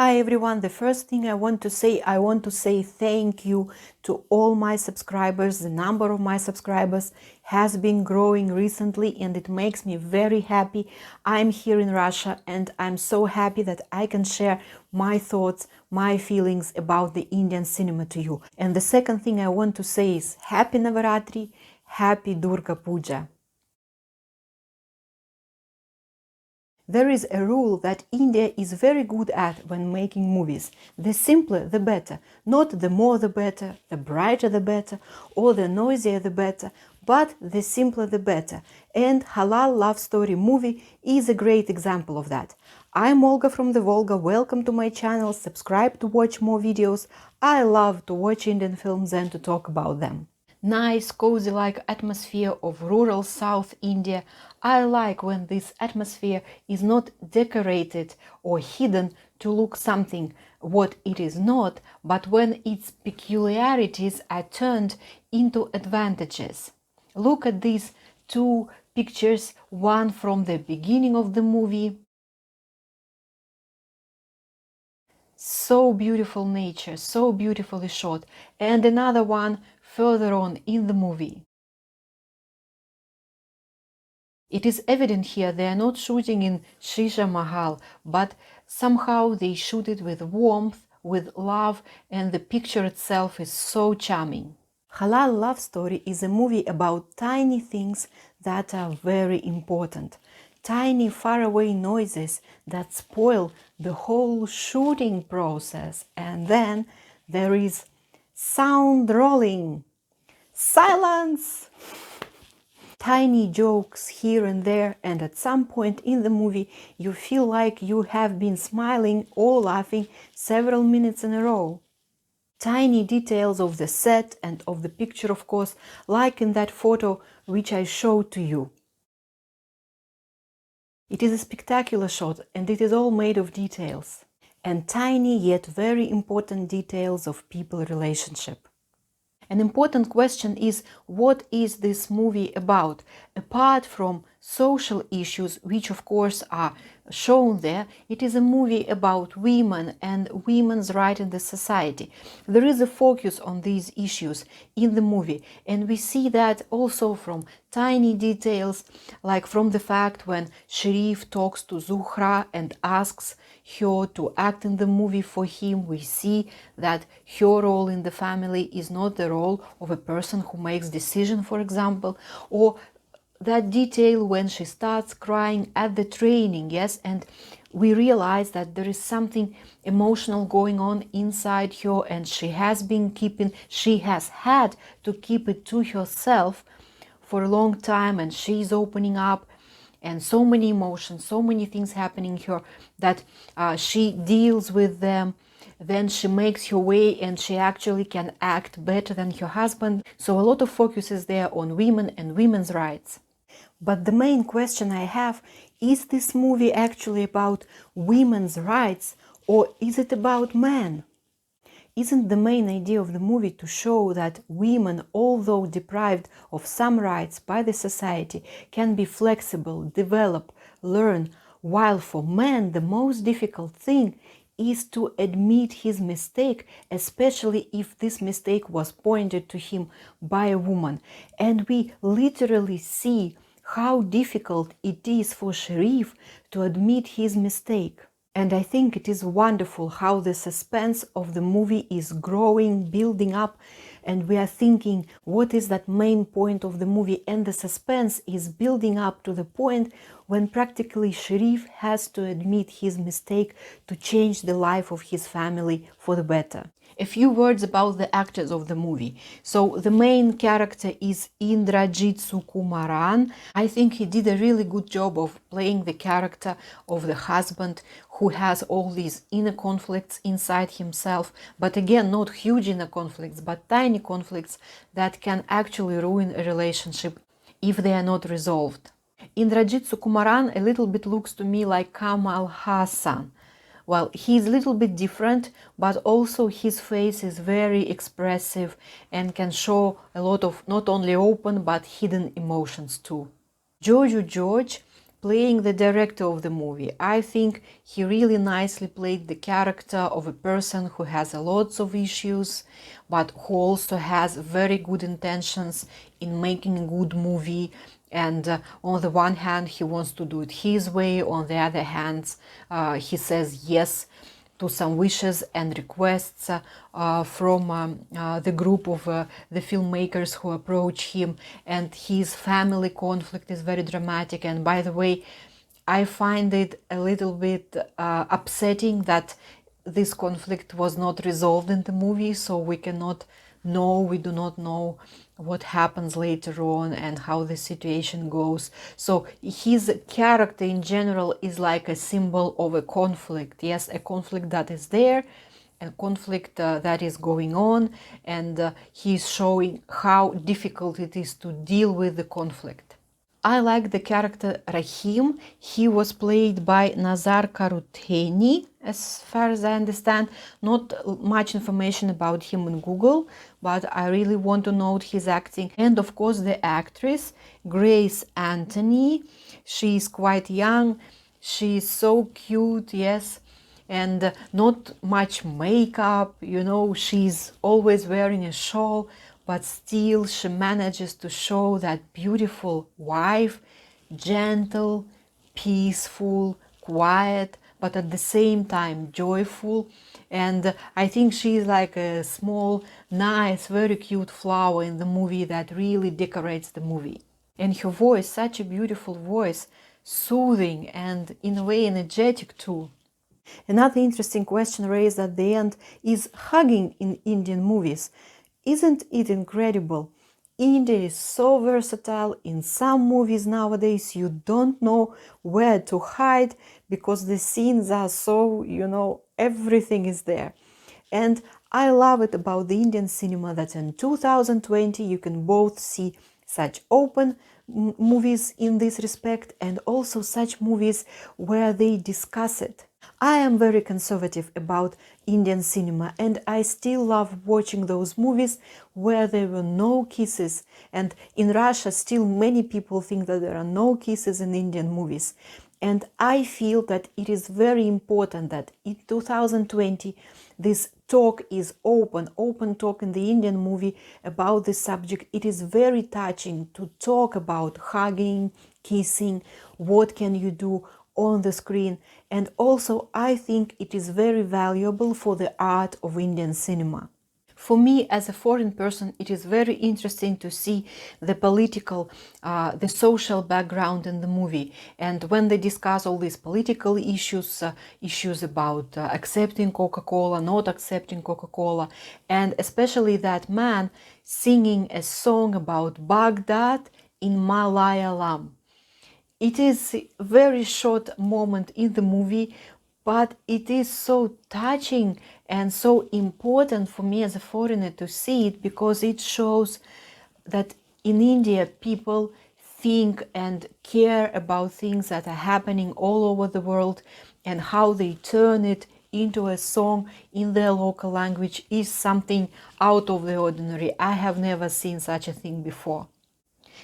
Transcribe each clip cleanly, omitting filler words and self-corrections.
Hi everyone, the first thing I want to say thank you to all my subscribers. The number of my subscribers has been growing recently and it makes me very happy. I'm here in Russia and I'm so happy that I can share my thoughts, my feelings about the Indian cinema to you. And the second thing I want to say is Happy Navaratri, Happy Durga Puja. There is a rule that India is very good at when making movies. The simpler the better, not the more the better, the brighter the better, or the noisier the better, but the simpler the better. And Halal Love Story movie is a great example of that. I'm Olga from the Volga, welcome to my channel, subscribe to watch more videos. I love to watch Indian films and to talk about them. Nice, cozy-like atmosphere of rural South India. I like when this atmosphere is not decorated or hidden to look something what it is not, but when its peculiarities are turned into advantages. Look at these two pictures, one from the beginning of the movie. So beautiful nature, so beautifully shot, and another one further on in the movie. It is evident here they are not shooting in Shisha Mahal, but somehow they shoot it with warmth, with love, and the picture itself is so charming. Halal Love Story is a movie about tiny things that are very important. Tiny faraway noises that spoil the whole shooting process. And then there is sound rolling. Silence! Tiny jokes here and there, and at some point in the movie you feel like you have been smiling or laughing several minutes in a row. Tiny details of the set and of the picture, of course, like in that photo which I showed to you. It is a spectacular shot and it is all made of details. And tiny yet very important details of people relationship. An important question is, what is this movie about? Apart from social issues, which of course are shown there, it is a movie about women and women's right in the society. There is a focus on these issues in the movie, and we see that also from tiny details, like from the fact when Sharif talks to Zuhra and asks her to act in the movie for him. We see that her role in the family is not the role of a person who makes decision, for example, or that detail when she starts crying at the training, yes, and we realize that there is something emotional going on inside her, and she has had to keep it to herself for a long time, and she's opening up, and so many emotions, so many things happening here that she deals with them. Then she makes her way and she actually can act better than her husband. So a lot of focus is there on women and women's rights. But the main question I have, is this movie actually about women's rights or is it about men? Isn't the main idea of the movie to show that women, although deprived of some rights by the society, can be flexible, develop, learn, while for men the most difficult thing is to admit his mistake, especially if this mistake was pointed to him by a woman. And we literally see how difficult it is for Sharif to admit his mistake. And I think it is wonderful how the suspense of the movie is growing, building up, and we are thinking, what is that main point of the movie? And the suspense is building up to the point when practically Sharif has to admit his mistake to change the life of his family for the better. A few words about the actors of the movie. So the main character is Indrajith Sukumaran. I think he did a really good job of playing the character of the husband who has all these inner conflicts inside himself, but again, not huge inner conflicts, but tiny conflicts that can actually ruin a relationship if they are not resolved. Indrajith Sukumaran a little bit looks to me like Kamal Hassan. Well, he's a little bit different, but also his face is very expressive and can show a lot of not only open but hidden emotions too. Joju George playing the director of the movie. I think he really nicely played the character of a person who has lots of issues, but who also has very good intentions in making a good movie. And on the one hand, he wants to do it his way. On the other hand, he says yes to some wishes and requests from the group of the filmmakers who approach him, and his family conflict is very dramatic. And by the way, I find it a little bit upsetting that this conflict was not resolved in the movie, so we do not know what happens later on and how the situation goes. So his character in general is like a symbol of a conflict. Yes, a conflict that is there, a conflict that is going on, and he's showing how difficult it is to deal with the conflict. I like the character Rahim. He was played by Nazar Karutheny, as far as I understand. Not much information about him in Google, but I really want to note his acting. And of course the actress, Grace Antony. She is quite young. She is so cute, yes. And not much makeup, you know, she's always wearing a shawl, but still she manages to show that beautiful wife, gentle, peaceful, quiet, but at the same time joyful. And I think she's like a small, nice, very cute flower in the movie that really decorates the movie. And her voice, such a beautiful voice, soothing and in a way energetic too. Another interesting question raised at the end is hugging in Indian movies. Isn't it incredible? India is so versatile. In some movies nowadays you don't know where to hide because the scenes are so, you know, everything is there. And I love it about the Indian cinema that in 2020 you can both see such open movies in this respect and also such movies where they discuss it. I am very conservative about Indian cinema, and I still love watching those movies where there were no kisses. And in Russia still many people think that there are no kisses in Indian movies. And I feel that it is very important that in 2020 this talk is open talk in the Indian movie about this subject. It is very touching to talk about hugging, kissing, what can you do on the screen. And also I think it is very valuable for the art of Indian cinema. For me, as a foreign person, it is very interesting to see the political, the social background in the movie. And when they discuss all these political issues, issues about accepting Coca-Cola, not accepting Coca-Cola, and especially that man singing a song about Baghdad in Malayalam. It is a very short moment in the movie, but it is so touching and so important for me as a foreigner to see it, because it shows that in India people think and care about things that are happening all over the world, and how they turn it into a song in their local language is something out of the ordinary. I have never seen such a thing before.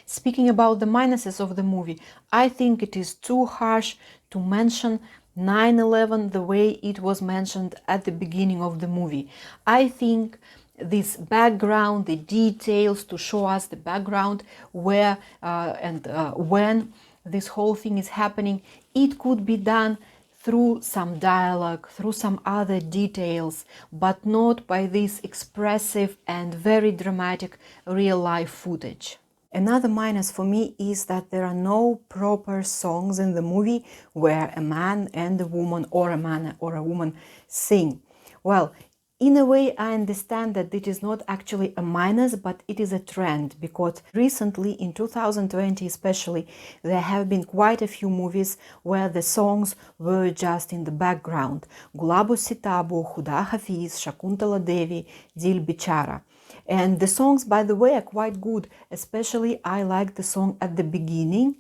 Speaking about the minuses of the movie, I think it is too harsh to mention 9/11 the way it was mentioned at the beginning of the movie. I think this background, the details to show us the background where and when this whole thing is happening, it could be done through some dialogue, through some other details, but not by this expressive and very dramatic real-life footage. Another minus for me is that there are no proper songs in the movie where a man and a woman, or a man or a woman, sing. Well, in a way I understand that it is not actually a minus, but it is a trend, because recently in 2020 especially there have been quite a few movies where the songs were just in the background. Gulabu Sitabu, Khuda Hafiz, Shakuntala Devi, Dil Bichara. And the songs, by the way, are quite good. Especially I like the song at the beginning.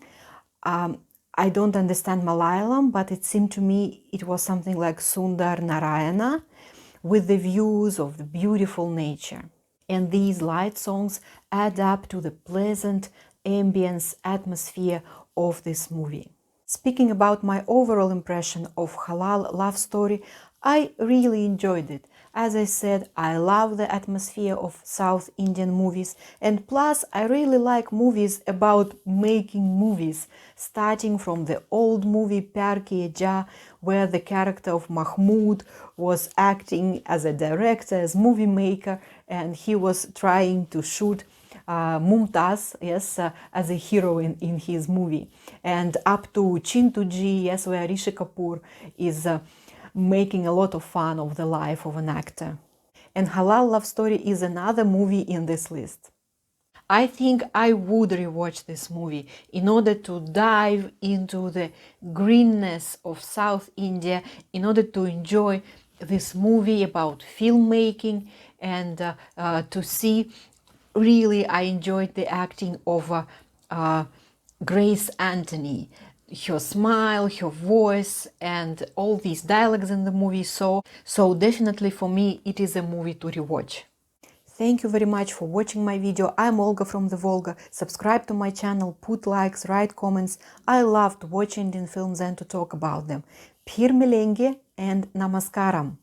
I don't understand Malayalam, but it seemed to me it was something like Sundar Narayana, with the views of the beautiful nature. And these light songs add up to the pleasant ambience atmosphere of this movie. Speaking about my overall impression of Halal Love Story, I really enjoyed it. As I said, I love the atmosphere of South Indian movies, and plus I really like movies about making movies, starting from the old movie Pyar Kiya Ja, where the character of Mahmood was acting as a director, as movie maker, and he was trying to shoot Mumtaz, yes, as a heroine in his movie, and up to Chintu Ji, yes, where Rishi Kapoor is making a lot of fun of the life of an actor. And Halal Love Story is another movie in this list. I think I would rewatch this movie in order to dive into the greenness of South India, in order to enjoy this movie about filmmaking and to see. Really, I enjoyed the acting of Grace Antony. Her smile, her voice, and all these dialogues in the movie. So definitely for me, it is a movie to rewatch. Thank you very much for watching my video. I'm Olga from the Volga. Subscribe to my channel, put likes, write comments. I love to watch Indian films and to talk about them. Phir milenge and namaskaram.